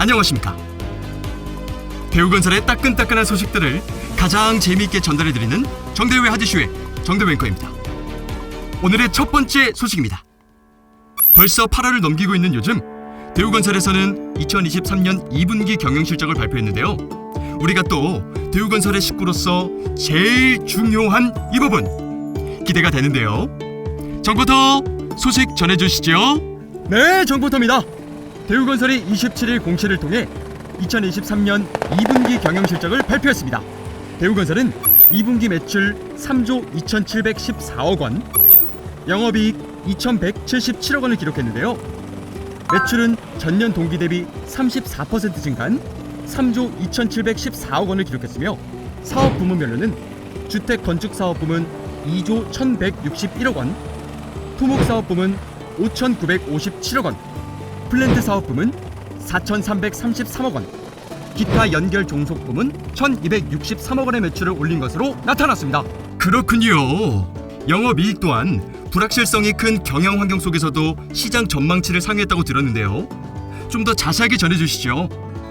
안녕하십니까. 대우건설의 따끈따끈한 소식들을 가장 재미있게 전달해드리는 정대우의 하디슈의 정대우 앵커입니다. 오늘의 첫 번째 소식입니다. 벌써 8월을 넘기고 있는 요즘 대우건설에서는 2023년 2분기 경영실적을 발표했는데요. 우리가 또 대우건설의 식구로서 제일 중요한 이 부분 기대가 되는데요. 정보터 소식 전해주시죠. 네, 정보터입니다. 대우건설이 27일 공시를 통해 2023년 2분기 경영실적을 발표했습니다. 대우건설은 2분기 매출 3조 2,714억 원, 영업이익 2,177억 원을 기록했는데요. 매출은 전년 동기 대비 34% 증가한 3조 2,714억 원을 기록했으며 사업 부문별로는 주택건축사업 부문 2조 1,161억 원, 토목사업 부문 5,957억 원, 플랜트 사업 부문 4,333억 원, 기타 연결 종속 부문 1,263억 원의 매출을 올린 것으로 나타났습니다. 그렇군요. 영업이익 또한 불확실성이 큰 경영 환경 속에서도 시장 전망치를 상회했다고 들었는데요. 좀 더 자세하게 전해주시죠.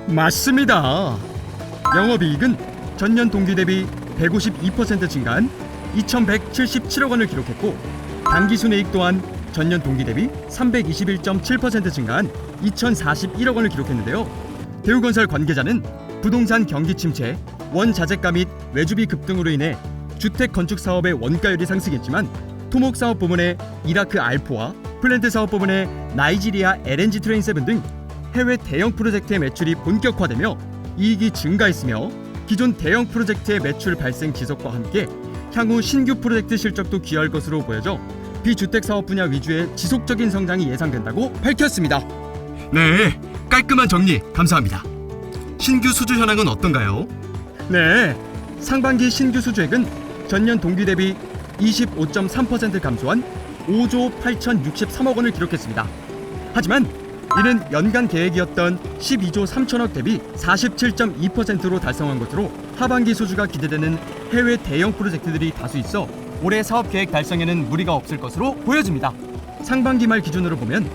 맞습니다. 영업이익은 전년 동기 대비 152% 증가한 2,177억 원을 기록했고, 당기순이익 또한 전년 동기 대비 321.7% 증가한 2,041억 원을 기록했는데요. 대우건설 관계자는 부동산 경기 침체, 원자재가 및 외주비 급등으로 인해 주택 건축 사업의 원가율이 상승했지만 토목사업 부문의 이라크 알포와 플랜트 사업 부문의 나이지리아 LNG 트레인 7 등 해외 대형 프로젝트의 매출이 본격화되며 이익이 증가했으며, 기존 대형 프로젝트의 매출 발생 지속과 함께 향후 신규 프로젝트 실적도 기여할 것으로 보여져 비주택 사업 분야 위주의 지속적인 성장이 예상된다고 밝혔습니다. 네, 깔끔한 정리 감사합니다. 신규 수주 현황은 어떤가요? 네, 상반기 신규 수주액은 전년 동기 대비 25.3% 감소한 5조 8,063억 원을 기록했습니다. 하지만 이는 연간 계획이었던 12조 3천억 대비 47.2%로 달성한 것으로 하반기 수주가 기대되는 해외 대형 프로젝트들이 다수 있어 올해 사업 계획 달성에는 무리가 없을 것으로 보여집니다. 상반기 말 기준으로 보면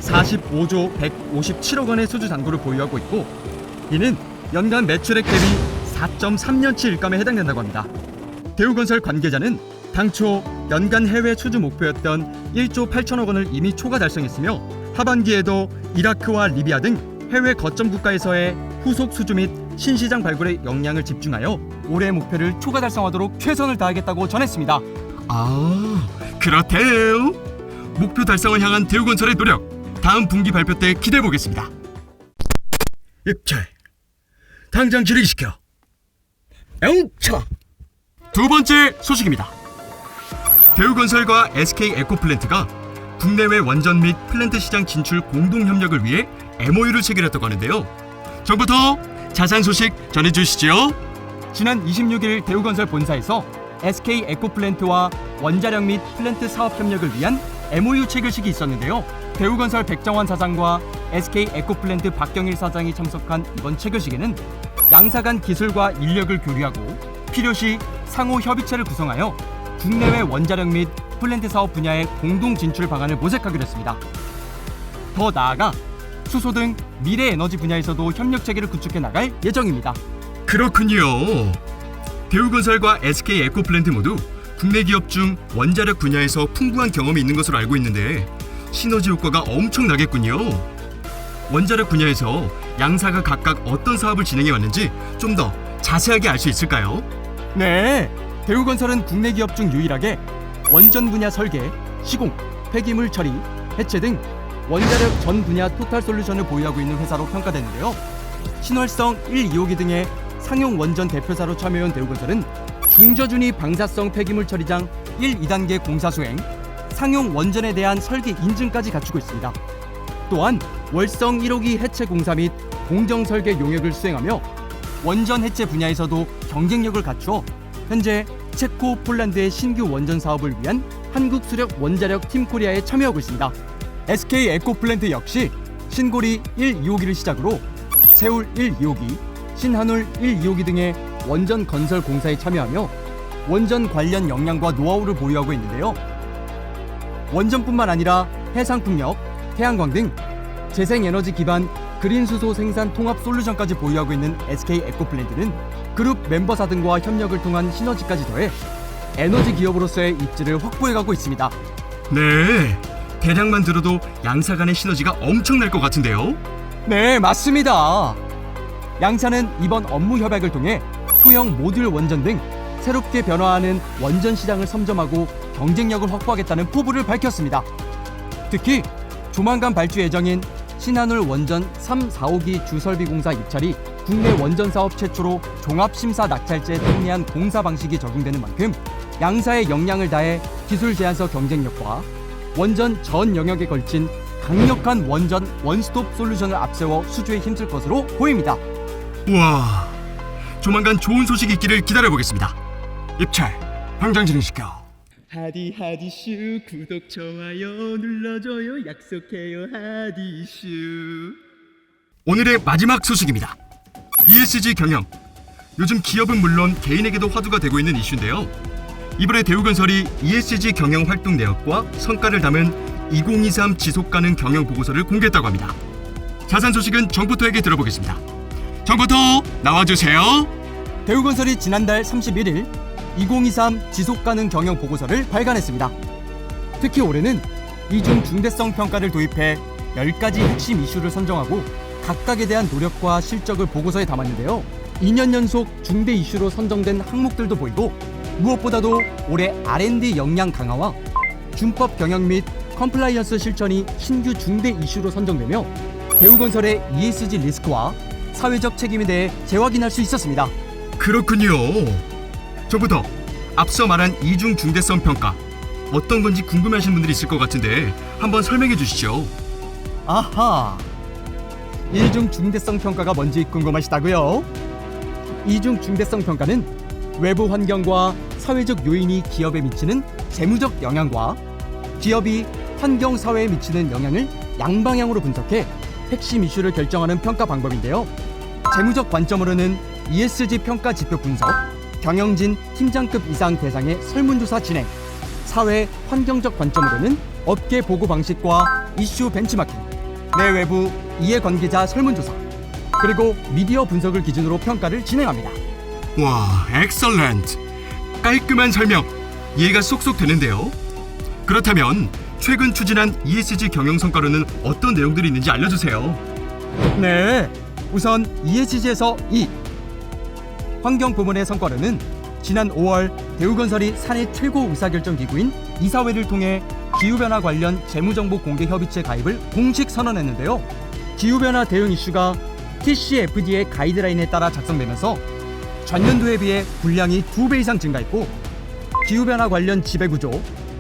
45조 157억 원의 수주 잔고를 보유하고 있고, 이는 연간 매출액 대비 4.3년치 일감에 해당된다고 합니다. 대우건설 관계자는 당초 연간 해외 수주 목표였던 1조 8천억 원을 이미 초과 달성했으며, 하반기에도 이라크와 리비아 등 해외 거점 국가에서의 후속 수주 및 신시장 발굴에 역량을 집중하여 올해 목표를 초과 달성하도록 최선을 다하겠다고 전했습니다. 아, 그렇대요. 목표 달성을 향한 대우건설의 노력, 다음 분기 발표 때 기대해 보겠습니다. 입찰 당장 질의시켜. 영차. 두 번째 소식입니다. 대우건설과 SK에코플랜트가 국내외 원전 및 플랜트 시장 진출 공동 협력을 위해 MOU를 체결했다고 하는데요. 정부터 자세한 소식 전해주시죠. 지난 26일 대우건설 본사에서 SK에코플랜트와 원자력 및 플랜트 사업 협력을 위한 MOU 체결식이 있었는데요. 대우건설 백정환 사장과 SK에코플랜트 박경일 사장이 참석한 이번 체결식에는 양사 간 기술과 인력을 교류하고 필요시 상호 협의체를 구성하여 국내외 원자력 및 플랜트 사업 분야의 공동 진출 방안을 모색하기로 했습니다. 더 나아가 수소 등 미래 에너지 분야에서도 협력 체계를 구축해 나갈 예정입니다. 그렇군요. 대우건설과 SK에코플랜트 모두 국내 기업 중 원자력 분야에서 풍부한 경험이 있는 것으로 알고 있는데 시너지 효과가 엄청나겠군요. 원자력 분야에서 양사가 각각 어떤 사업을 진행해 왔는지 좀 더 자세하게 알 수 있을까요? 네, 대우건설은 국내 기업 중 유일하게 원전 분야 설계, 시공, 폐기물 처리, 해체 등 원자력 전 분야 토탈 솔루션을 보유하고 있는 회사로 평가되는데요. 신월성 1, 2호기 등의 상용 원전 대표사로 참여해온 대우건설은 중저준위 방사성 폐기물 처리장 1, 2단계 공사 수행, 상용 원전에 대한 설계 인증까지 갖추고 있습니다. 또한 월성 1호기 해체 공사 및 공정 설계 용역을 수행하며 원전 해체 분야에서도 경쟁력을 갖추어 현재 체코, 폴란드의 신규 원전 사업을 위한 한국 수력 원자력 팀 코리아에 참여하고 있습니다. SK에코플랜트 역시 신고리 1, 2호기를 시작으로 세울 1, 2호기, 신한울 1, 2호기 등의 원전 건설 공사에 참여하며 원전 관련 역량과 노하우를 보유하고 있는데요. 원전뿐만 아니라 해상풍력, 태양광 등 재생에너지 기반 그린 수소 생산 통합 솔루션까지 보유하고 있는 SK 에코플랜트는 그룹 멤버사 등과 협력을 통한 시너지까지 더해 에너지 기업으로서의 입지를 확보해가고 있습니다. 네, 대략만 들어도 양사 간의 시너지가 엄청날 것 같은데요. 네, 맞습니다. 양사는 이번 업무 협약을 통해 소형 모듈 원전 등 새롭게 변화하는 원전 시장을 선점하고 경쟁력을 확보하겠다는 포부를 밝혔습니다. 특히 조만간 발주 예정인 신한울 원전 3, 4호기 주설비공사 입찰이 국내 원전 사업 최초로 종합심사 낙찰제 특례한 공사 방식이 적용되는 만큼 양사의 역량을 다해 기술 제안서 경쟁력과 원전 전 영역에 걸친 강력한 원전 원스톱 솔루션을 앞세워 수주에 힘쓸 것으로 보입니다. 우와, 조만간 좋은 소식이 있기를 기다려보겠습니다. 입찰 당장 진행시켜. 하디하디슈 구독 좋아요 눌러줘요 약속해요 하디슈. 오늘의 마지막 소식입니다. ESG 경영. 요즘 기업은 물론 개인에게도 화두가 되고 있는 이슈인데요. 이번에 대우건설이 ESG 경영 활동 내역과 성과를 담은 2023 지속가능 경영 보고서를 공개했다고 합니다. 자세한 소식은 정부터에게 들어보겠습니다. 정부터 나와주세요. 대우건설이 지난달 31일 2023 지속가능 경영 보고서를 발간했습니다. 특히 올해는 이중 중대성 평가를 도입해 10가지 핵심 이슈를 선정하고 각각에 대한 노력과 실적을 보고서에 담았는데요. 2년 연속 중대 이슈로 선정된 항목들도 보이고 무엇보다도 올해 R&D 역량 강화와 준법 경영 및 컴플라이언스 실천이 신규 중대 이슈로 선정되며 대우건설의 ESG 리스크와 사회적 책임에 대해 재확인할 수 있었습니다. 그렇군요. 저부터 앞서 말한 이중 중대성 평가 어떤 건지 궁금해하시는 분들이 있을 것 같은데 한번 설명해 주시죠. 아하, 이중 중대성 평가가 뭔지 궁금하시다고요? 이중 중대성 평가는 외부 환경과 사회적 요인이 기업에 미치는 재무적 영향과 기업이 환경 사회에 미치는 영향을 양방향으로 분석해 핵심 이슈를 결정하는 평가 방법인데요. 재무적 관점으로는 ESG 평가 지표 분석, 경영진 팀장급 이상 대상의 설문조사 진행, 사회 환경적 관점으로는 업계 보고 방식과 이슈 벤치마킹, 내외부 이해관계자 설문조사, 그리고 미디어 분석을 기준으로 평가를 진행합니다. 와, 엑설런트. 깔끔한 설명, 이해가 쏙쏙 되는데요. 그렇다면 최근 추진한 ESG 경영 성과로는 어떤 내용들이 있는지 알려주세요. 네, 우선 ESG에서 E 환경 부문의 성과로는 지난 5월 대우건설이 사내 최고 의사결정 기구인 이사회를 통해 기후변화 관련 재무정보 공개 협의체 가입을 공식 선언했는데요. 기후변화 대응 이슈가 TCFD의 가이드라인에 따라 작성되면서 전년도에 비해 분량이 2배 이상 증가했고 기후변화 관련 지배구조,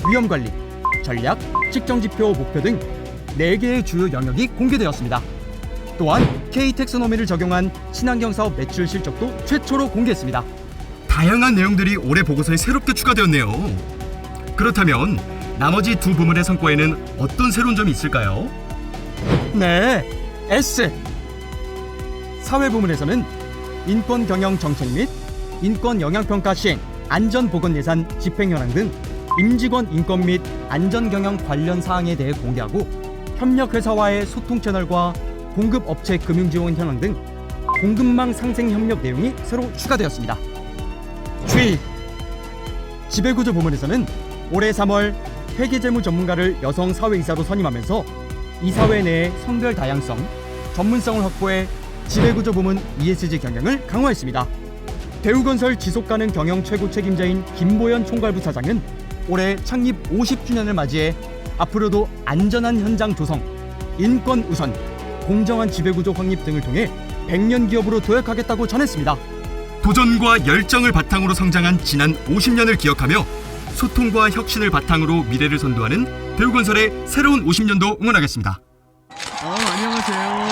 위험관리, 전략, 측정지표, 목표 등 4개의 주요 영역이 공개되었습니다. 또한 K-텍소노미를 적용한 친환경 사업 매출 실적도 최초로 공개했습니다. 다양한 내용들이 올해 보고서에 새롭게 추가되었네요. 그렇다면 나머지 두 부문의 성과에는 어떤 새로운 점이 있을까요? 네, S 사회 부문에서는 인권 경영 정책 및 인권 영향평가 시행, 안전 보건 예산 집행 현황 등 임직원 인권 및 안전 경영 관련 사항에 대해 공개하고 협력 회사와의 소통 채널과 공급 업체 금융 지원 현황 등 공급망 상생 협력 내용이 새로 추가되었습니다. G 지배구조 부문에서는 올해 3월 회계재무 전문가를 여성 사회이사로 선임하면서 이사회 내의 성별 다양성, 전문성을 확보해 지배구조 부문 ESG 경영을 강화했습니다. 대우건설 지속가능 경영 최고 책임자인 김보연 총괄부 차장은 올해 창립 50주년을 맞이해 앞으로도 안전한 현장 조성, 인권 우선, 공정한 지배구조 확립 등을 통해 100년 기업으로 도약하겠다고 전했습니다. 도전과 열정을 바탕으로 성장한 지난 50년을 기억하며 소통과 혁신을 바탕으로 미래를 선도하는 대우건설의 새로운 50년도 응원하겠습니다. 안녕하세요.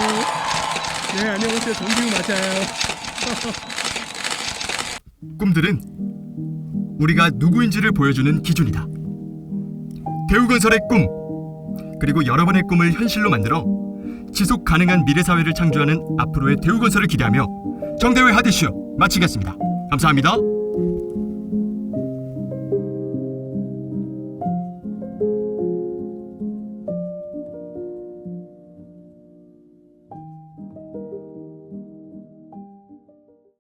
네, 안녕하세요. 정기우 맞아요. 꿈들은 우리가 누구인지를 보여주는 기준이다. 대우건설의 꿈, 그리고 여러분의 꿈을 현실로 만들어 지속 가능한 미래 사회를 창조하는 앞으로의 대우건설을 기대하며 정대회 하디슈 마치겠습니다. 감사합니다.